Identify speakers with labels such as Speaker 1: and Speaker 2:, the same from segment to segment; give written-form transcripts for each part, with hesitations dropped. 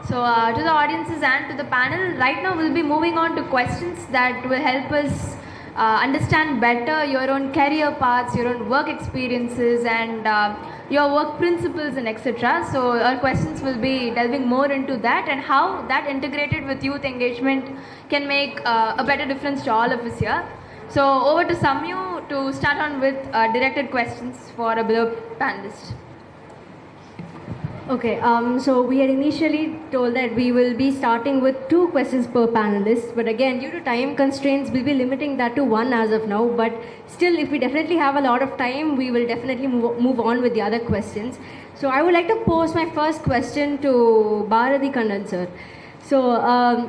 Speaker 1: So to the audiences and to the panel, right now we'll be moving on to questions that will help us understand better your own career paths, your own work experiences, and your work principles and etc. So our questions will be delving more into that and how that integrated with youth engagement can make a better difference to all of us here. So over to Samyu to start on with directed questions for a beloved panelist.
Speaker 2: Okay, so we had initially told that we will be starting with 2 questions per panelist, but again, due to time constraints, we'll be limiting that to 1 as of now. But still, if we definitely have a lot of time, we will definitely move on with the other questions. So I would like to pose my first question to Bharati Kannan sir. So,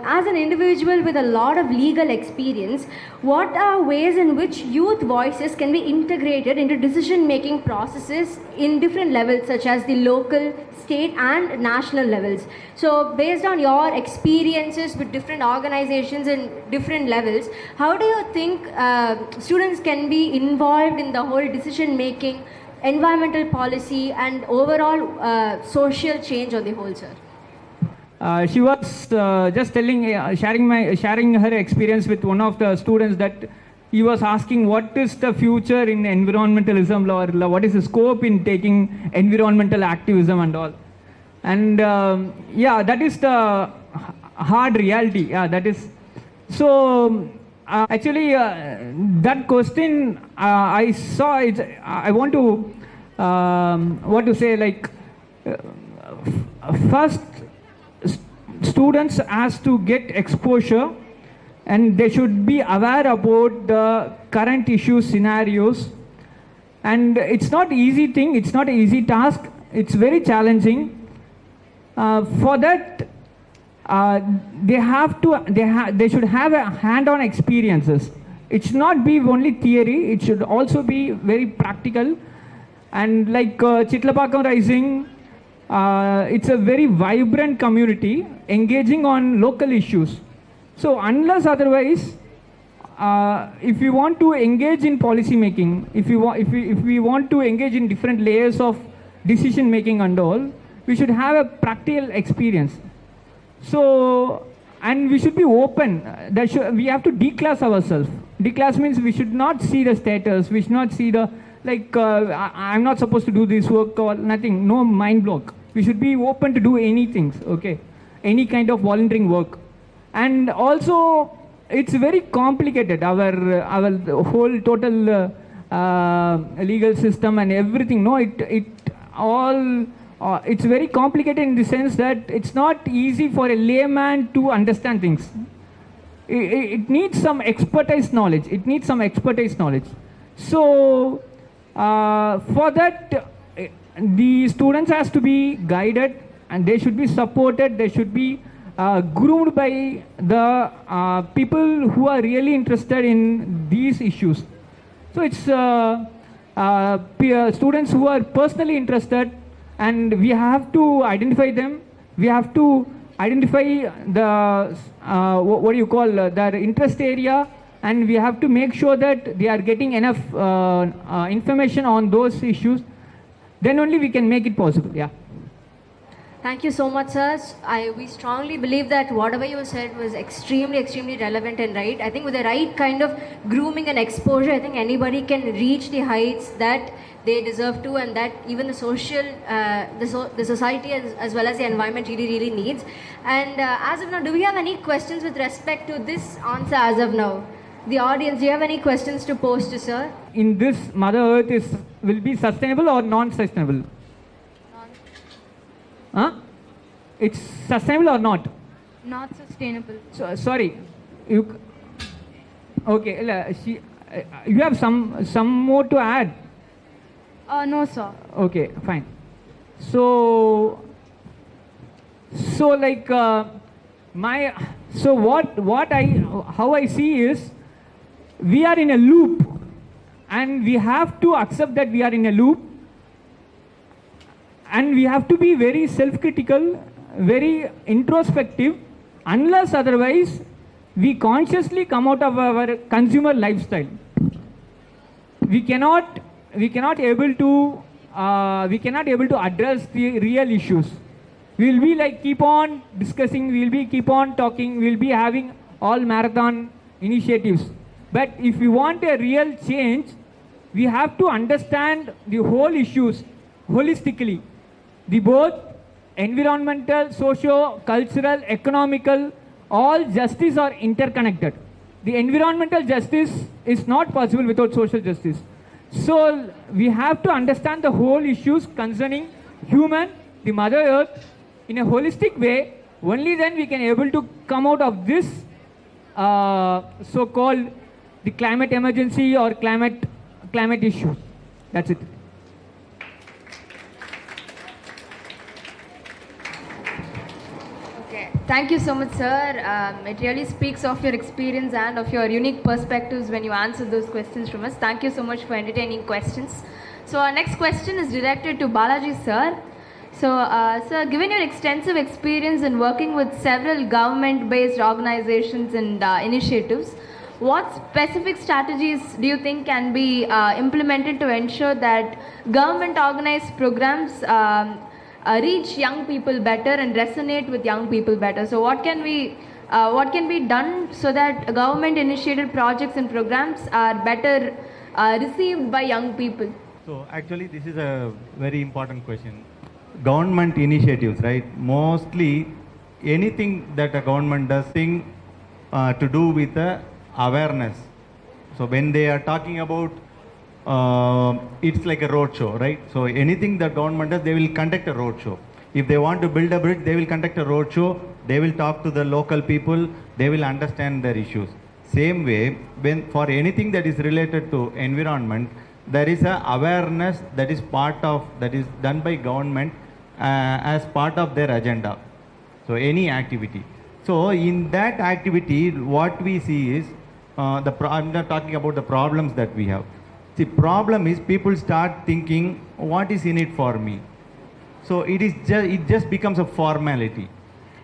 Speaker 2: as an individual with a lot of legal experience, what are ways in which youth voices can be integrated into decision-making processes in different levels, such as the local, state, and national levels? So, based on your experiences with different organizations and different levels, how do you think students can be involved in the whole decision-making, environmental policy, and overall social change on the whole, sir?
Speaker 3: She was just telling, sharing her experience with one of the students that he was asking what is the future in environmentalism or what is the scope in taking environmental activism and all. And yeah, that is the hard reality. Yeah, that is. So actually, that question I saw it. I want to say like first. Students has to get exposure and they should be aware about the current issue scenarios, and it's not easy thing, it's not an easy task, it's very challenging. For that they should have a hand-on experiences. It should not be only theory, it should also be very practical. And like Chitlapakam Rising, it's a very vibrant community engaging on local issues. So unless otherwise, if we want to engage in policy making, if we want to engage in different layers of decision making and all, we should have a practical experience. So, and we should be open. We have to declass ourselves. Declass means we should not see the status, we should not see the like I'm not supposed to do this work or nothing, no mind block. We should be open to do anything, okay? Any kind of volunteering work. And also, it's very complicated, our whole total legal system and everything. No, it's very complicated in the sense that it's not easy for a layman to understand things. It needs some expertise knowledge. So, for that, the students has to be guided and they should be supported, they should be groomed by the people who are really interested in these issues. So it's students who are personally interested, and we have to identify them, we have to identify the what do you call their interest area, and we have to make sure that they are getting enough information on those issues. Then only we can make it possible. Yeah.
Speaker 2: Thank you so much, sir. We strongly believe that whatever you said was extremely relevant and right. I think with the right kind of grooming and exposure, I think anybody can reach the heights that they deserve to, and that even the social, the society as well as the environment really needs. And as of now, do we have any questions with respect to this answer as of now? The audience, do you have any questions to pose to sir?
Speaker 3: In this, Mother Earth will be sustainable or non-sustainable? Huh? It's sustainable or not?
Speaker 1: Not sustainable.
Speaker 3: So, sorry. Okay. You have some more to add?
Speaker 1: No, sir.
Speaker 3: Okay, fine. So like how I see is, we are in a loop, and we have to accept that we are in a loop, and we have to be very self-critical, very introspective. Unless otherwise, we consciously come out of our consumer lifestyle. We cannot able to address the real issues. we'll be like keep on discussing, we'll be keep on talking, we'll be having all marathon initiatives. But if we want a real change, we have to understand the whole issues holistically. The both environmental, socio, cultural, economical, all justice are interconnected. The environmental justice is not possible without social justice. So we have to understand the whole issues concerning human, the Mother Earth, in a holistic way. Only then we can able to come out of this so-called the climate emergency or climate issue. That's it.
Speaker 1: Okay. Thank you so much, sir. It really speaks of your experience and of your unique perspectives when you answer those questions from us. Thank you so much for entertaining questions. So our next question is directed to Balaji, sir. So, sir, given your extensive experience in working with several government-based organizations and initiatives, what specific strategies do you think can be implemented to ensure that government-organized programs reach young people better and resonate with young people better? So, what can be done so that government-initiated projects and programs are better received by young people?
Speaker 4: So, actually, this is a very important question. Government initiatives, right? Mostly anything that a government does thing to do with awareness. So when they are talking about it's like a road show, right? So anything that government does, they will conduct a road show. If they want to build a bridge, they will conduct a road show. They will talk to the local people. They will understand their issues. Same way, when for anything that is related to environment, there is a awareness that is done by government as part of their agenda. So any activity. So in that activity, what we see is I'm not talking about the problems that we have. The problem is people start thinking, what is in it for me? So it just becomes a formality.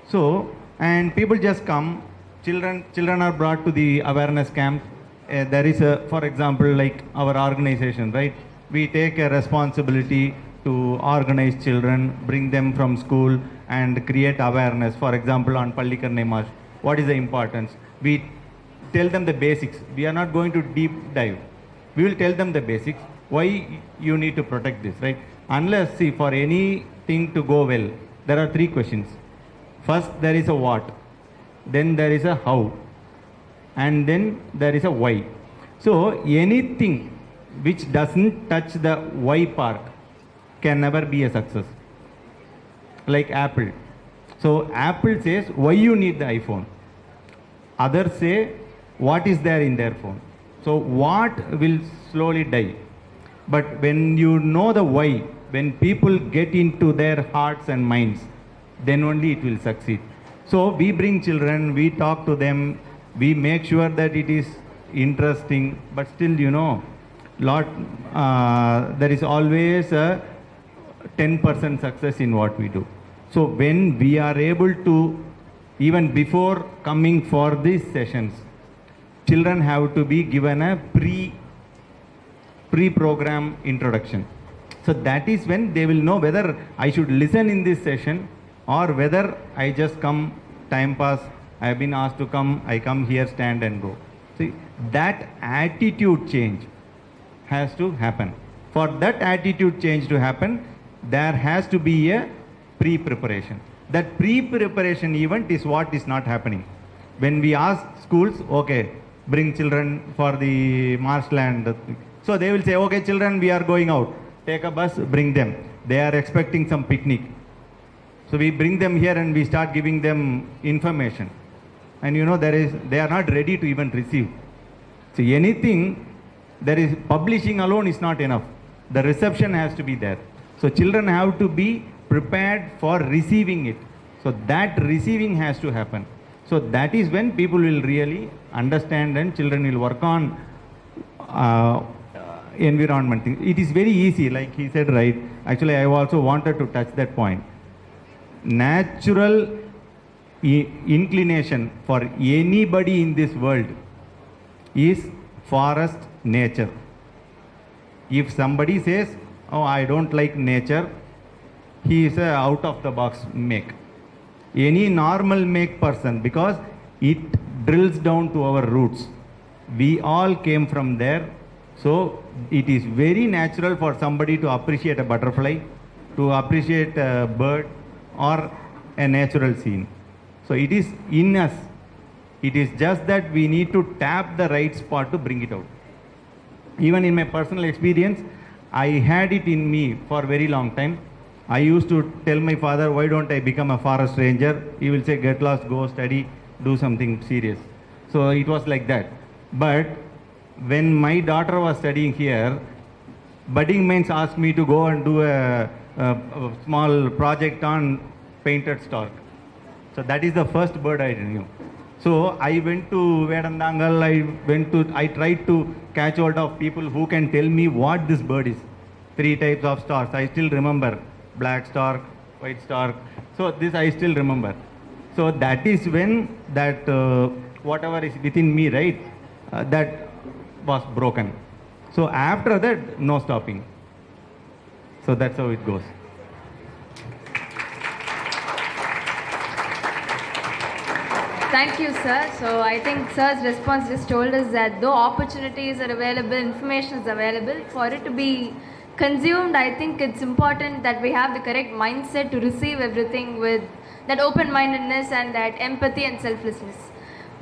Speaker 4: So and people just come. Children are brought to the awareness camp. There is for example, like our organization, right? We take a responsibility to organize children, bring them from school and create awareness. For example, on Pallikarnai March, what is the importance? We tell them the basics. We are not going to deep dive. We will tell them the basics. Why you need to protect this, right? Unless, see, for anything to go well, there are three questions. First, there is a what. Then there is a how. And then there is a why. So anything which doesn't touch the why part can never be a success. Like Apple. So Apple says why you need the iPhone. Others say what is there in their phone. So what will slowly die. But when you know the why, when people get into their hearts and minds, then only it will succeed. So we bring children, we talk to them, we make sure that it is interesting, but still, there is always a 10% success in what we do. So when we are able to, even before coming for these sessions, children have to be given a pre-program introduction. So that is when they will know whether I should listen in this session or whether I just come, time pass, I have been asked to come, I come here, stand and go. See, that attitude change has to happen. For that attitude change to happen, there has to be a pre-preparation. That pre-preparation event is what is not happening. When we ask schools, okay, bring children for the marshland. So they will say, okay, children, we are going out. Take a bus, bring them. They are expecting some picnic. So we bring them here and we start giving them information. And they are not ready to even receive. So anything, publishing alone is not enough. The reception has to be there. So children have to be prepared for receiving it. So that receiving has to happen. So that is when people will really understand and children will work on environment things. It is very easy, like he said, right? Actually, I also wanted to touch that point. Natural inclination for anybody in this world is forest nature. If somebody says, oh, I don't like nature, he is a out of the box make. Any normal make person, because it drills down to our roots. We all came from there. So it is very natural for somebody to appreciate a butterfly, to appreciate a bird or a natural scene. So it is in us. It is just that we need to tap the right spot to bring it out. Even in my personal experience, I had it in me for a very long time. I used to tell my father, why don't I become a forest ranger? He will say, get lost, go study, do something serious. So it was like that. But when my daughter was studying here, budding minds asked me to go and do a small project on painted stork. So that is the first bird I knew. So I went to Vedandangal, I tried to catch hold of people who can tell me what this bird is. 3 types of storks, I still remember. Black stork, white stork. So this I still remember. So that is when that whatever is within me, right, that was broken. So after that, no stopping. So that's how it goes.
Speaker 1: Thank you, sir. So I think sir's response just told us that though opportunities are available, information is available, for it to be consumed, I think it's important that we have the correct mindset to receive everything with that open-mindedness and that empathy and selflessness.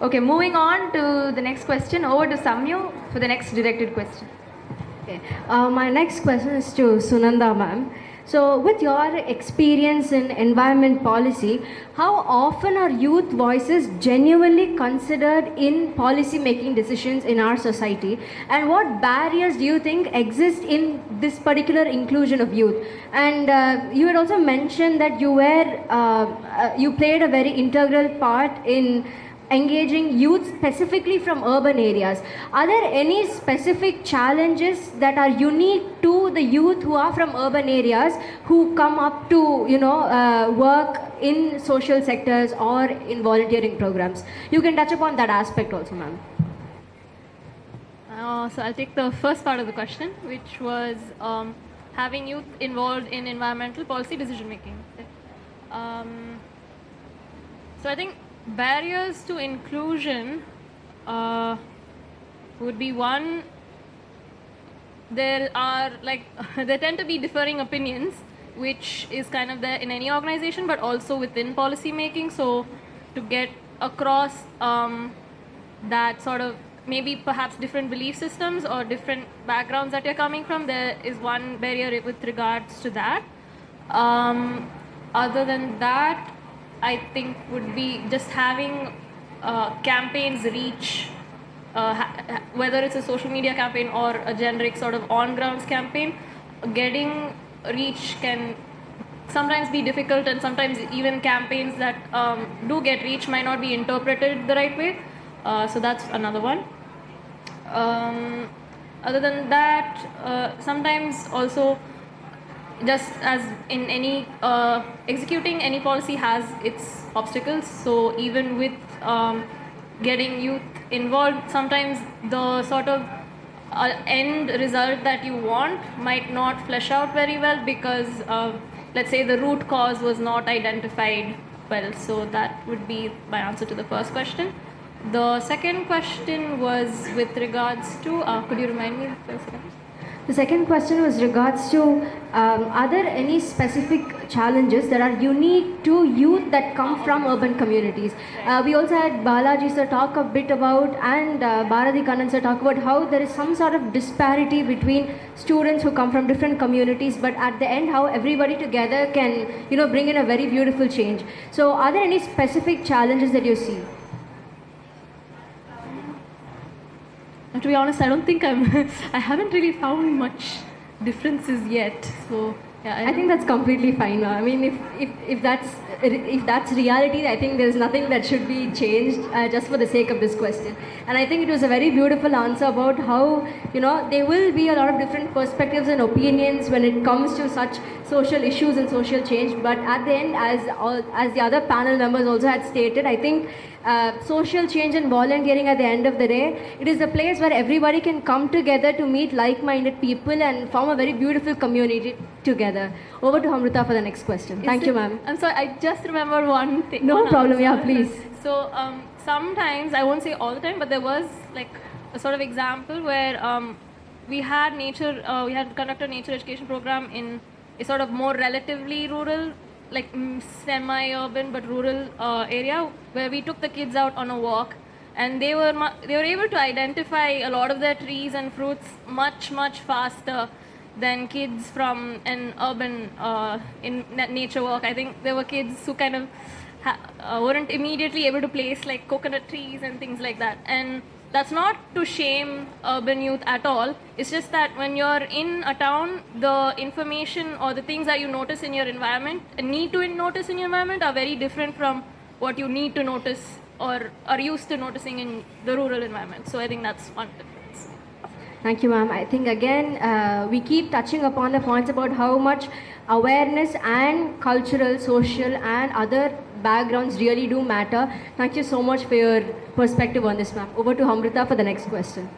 Speaker 1: Okay, moving on to the next question. Over to Samyu for the next directed question.
Speaker 2: Okay. My next question is to Sunanda ma'am. So, with your experience in environment policy, how often are youth voices genuinely considered in policy making decisions in our society? And what barriers do you think exist in this particular inclusion of youth? And you had also mentioned that you played a very integral part in engaging youth specifically from urban areas. Are there any specific challenges that are unique to the youth who are from urban areas who come up to work in social sectors or in volunteering programs? You can touch upon that aspect also, ma'am.
Speaker 5: So I'll take the first part of the question, which was having youth involved in environmental policy decision making. So I think barriers to inclusion would be one. There tend to be differing opinions, which is kind of there in any organization, but also within policy making. So to get across that sort of maybe perhaps different belief systems or different backgrounds that you're coming from, there is one barrier with regards to that. Other than that, I think would be just having campaigns reach, whether it's a social media campaign or a generic sort of on-grounds campaign, getting reach can sometimes be difficult, and sometimes even campaigns that do get reach might not be interpreted the right way. So that's another one. Other than that, sometimes also, just as in any executing any policy has its obstacles, so even with getting youth involved, sometimes the sort of end result that you want might not flesh out very well because let's say the root cause was not identified well. So that would be my answer to the first question. The second question was with regards to could you remind me the first question?
Speaker 2: The second question was regards to are there any specific challenges that are unique to youth that come from urban communities? We also had Balaji sir talk a bit about, and Bharati Kannan sir talk about how there is some sort of disparity between students who come from different communities, but at the end how everybody together can bring in a very beautiful change. So are there any specific challenges that you see?
Speaker 5: To be honest, I don't think I haven't really found much differences yet. So yeah,
Speaker 2: I think that's completely fine. I mean, if that's reality, I think there's nothing that should be changed just for the sake of this question. And I think it was a very beautiful answer about how there will be a lot of different perspectives and opinions when it comes to such social issues and social change. But at the end, as the other panel members also had stated, I think social change and volunteering at the end of the day, it is a place where everybody can come together to meet like-minded people and form a very beautiful community. together. Over to Amrita for the next question. Thank you, ma'am.
Speaker 5: I'm sorry, I just remembered one thing.
Speaker 2: No
Speaker 5: one
Speaker 2: problem,
Speaker 5: answer.
Speaker 2: yeah, please.
Speaker 5: So sometimes, I won't say all the time, but there was like a sort of example where we had conducted a nature education program in a sort of more relatively rural, like semi-urban but rural area, where we took the kids out on a walk, and they were able to identify a lot of their trees and fruits much faster than kids from an urban nature walk. I think there were kids who kind of weren't immediately able to place like coconut trees and things like that. And that's not to shame urban youth at all. It's just that when you're in a town, the information or the things that you notice in your environment and need to notice in your environment are very different from what you need to notice or are used to noticing in the rural environment. So I think that's one difference.
Speaker 2: Thank you, ma'am. I think again, we keep touching upon the points about how much awareness and cultural, social and other backgrounds really do matter. Thank you so much for your perspective on this, ma'am. Over to Amrita for the next question.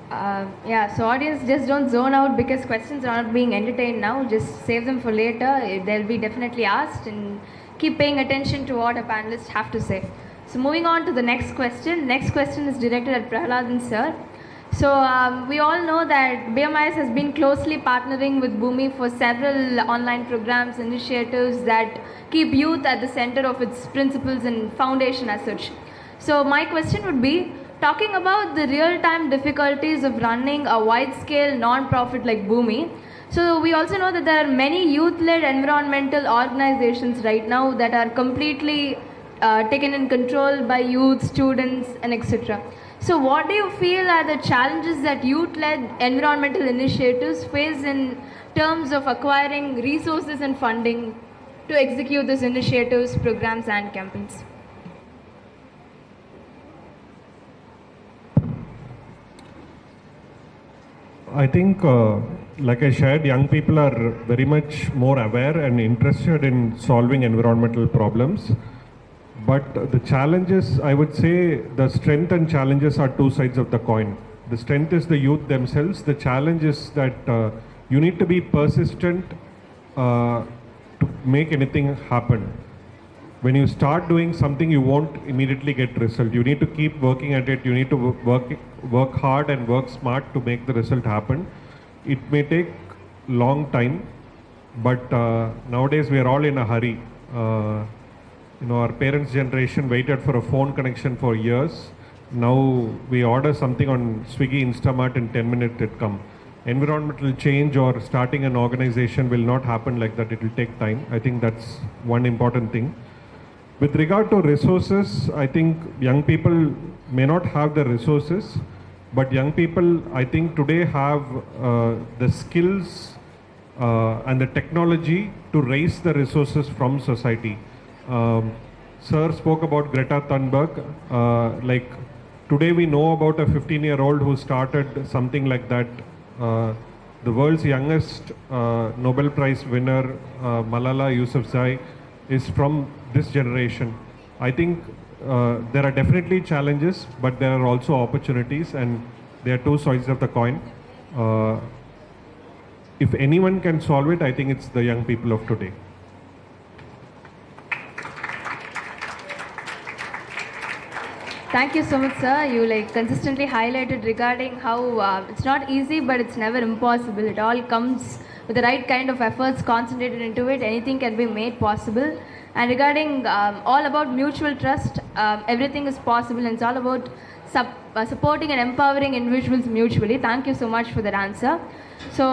Speaker 1: Yeah, so audience, just don't zone out because questions are not being entertained now. Just save them for later. They'll be definitely asked, and keep paying attention to what our panelists have to say. So moving on to the next question. Next question is directed at Prahaladan sir. So we all know that BMIS has been closely partnering with Bhumi for several online programs, initiatives that keep youth at the center of its principles and foundation as such. So my question would be, talking about the real-time difficulties of running a wide-scale non-profit like Bhumi. So we also know that there are many youth-led environmental organizations right now that are completely taken in control by youth, students and etc. So what do you feel are the challenges that youth-led environmental initiatives face in terms of acquiring resources and funding to execute these initiatives, programs and campaigns?
Speaker 6: I think, like I shared, young people are very much more aware and interested in solving environmental problems. But the challenges, I would say, the strength and challenges are two sides of the coin. The strength is the youth themselves. The challenge is that you need to be persistent to make anything happen. When you start doing something, you won't immediately get result. You need to keep working at it. You need to work hard and work smart to make the result happen. It may take long time, but nowadays we are all in a hurry. Our parents' generation waited for a phone connection for years. Now we order something on Swiggy, Instamart, in 10 minutes it comes. Environmental change or starting an organization will not happen like that. It will take time. I think that's one important thing. With regard to resources, I think young people may not have the resources, but young people, I think today have the skills and the technology to raise the resources from society. Sir spoke about Greta Thunberg. Like today we know about a 15-year-old who started something like that. The world's youngest Nobel Prize winner, Malala Yousafzai, is from this generation. I think there are definitely challenges, but there are also opportunities, and there are two sides of the coin. If anyone can solve it, I think it's the young people of today.
Speaker 1: Thank you so much, sir. You consistently highlighted regarding how it's not easy, but it's never impossible. It all comes with the right kind of efforts concentrated into it. Anything can be made possible. And regarding all about mutual trust, everything is possible, and it's all about supporting and empowering individuals mutually. Thank you so much for that answer. So.